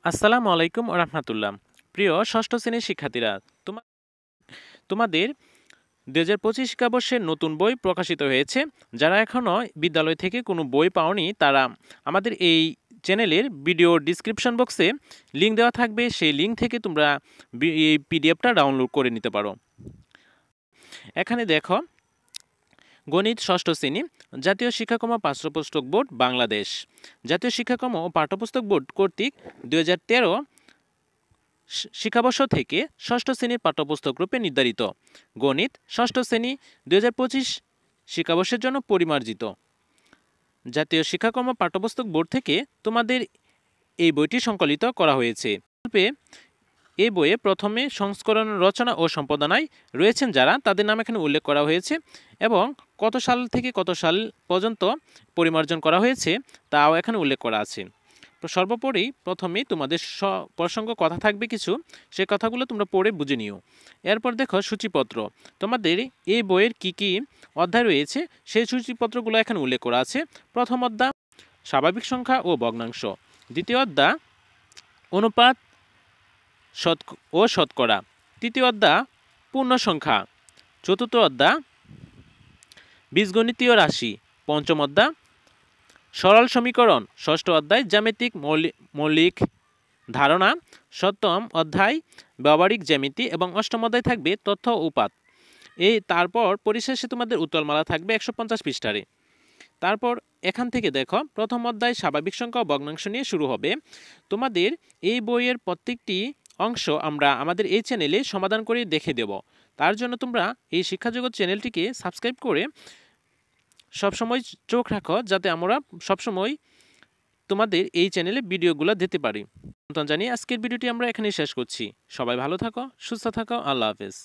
আসসালামু আলাইকুম ওয়া রাহমাতুল্লাহ। প্রিয় ষষ্ঠ শ্রেণীর শিক্ষার্থীরা, তোমাদের ২০২৫ শিক্ষাবর্ষের নতুন বই প্রকাশিত হয়েছে। যারা এখনও বিদ্যালয় থেকে কোনো বই পাওনি তারা আমাদের এই চ্যানেলের ভিডিও ডিসক্রিপশন বক্সে লিঙ্ক দেওয়া থাকবে, সেই লিঙ্ক থেকে তোমরা এই পিডিএফটা ডাউনলোড করে নিতে পারো। এখানে দেখো, গণিত ষষ্ঠ শ্রেণী, জাতীয় শিক্ষাক্রম ও পাঠ্যপুস্তক বোর্ড বাংলাদেশ, জাতীয় শিক্ষাক্রম ও পাঠ্যপুস্তক বোর্ড কর্তৃক ২০১৩ শিক্ষাবর্ষ থেকে ষষ্ঠ শ্রেণীর পাঠ্যপুস্তক রূপে নির্ধারিত গণিত ষষ্ঠ শ্রেণী ২০২৫ শিক্ষাবর্ষের জন্য পরিমার্জিত। জাতীয় শিক্ষাক্রম পাঠ্যপুস্তক বোর্ড থেকে তোমাদের এই বইটি সংকলিত করা হয়েছে। এই বইয়ে প্রথমে সংস্করণ রচনা ও সম্পাদনায় রয়েছেন যারা, তাদের নাম এখানে উল্লেখ করা হয়েছে এবং কত সাল থেকে কত সাল পর্যন্ত পরিমার্জন করা হয়েছে তাও এখানে উল্লেখ করা আছে। সর্বোপরি প্রথমেই তোমাদের প্রসঙ্গ কথা থাকবে কিছু, সেই কথাগুলো তোমরা পড়ে বুঝে নিও। এরপর দেখো সূচিপত্র, তোমাদের এই বইয়ের কি কি অধ্যায় রয়েছে সেই সূচিপত্রগুলো এখানে উল্লেখ করা আছে। প্রথম অধ্যায় স্বাভাবিক সংখ্যা ও ভগ্নাংশ, দ্বিতীয় অধ্যায় অনুপাত ও শতকরা, তৃতীয় অধ্যায় পূর্ণ সংখ্যা, চতুর্থ অধ্যায় বীজগণিতীয় রাশি, পঞ্চম অধ্যায় সরল সমীকরণ, ষষ্ঠ অধ্যায় জ্যামিতিক মৌলিক ধারণা, সপ্তম অধ্যায় ব্যবহারিক জ্যামিতি এবং অষ্টম অধ্যায় থাকবে তথ্য উপাত্ত। তারপর পরিশেষে তোমাদের উত্তরমালা থাকবে ১৫০ পৃষ্ঠারে। তারপর এখান থেকে দেখো, প্রথম অধ্যায় স্বাভাবিক সংখ্যা ও ভগ্নাংশ নিয়ে শুরু হবে। তোমাদের এই বইয়ের প্রত্যেকটি অংশ আমরা আমাদের এই চ্যানেলে সমাধান করে দেখে দেব। তার জন্য তোমরা এই শিক্ষাজগৎ চ্যানেলটিকে সাবস্ক্রাইব করে সবসময় চোখ রাখো, যাতে আমরা সবসময় তোমাদের এই চ্যানেলে ভিডিওগুলো দিতে পারি। জানিয়ে আজকের ভিডিওটি আমরা এখানেই শেষ করছি। সবাই ভালো থাকো, সুস্থ থাকো, আল্লাহ হাফেজ।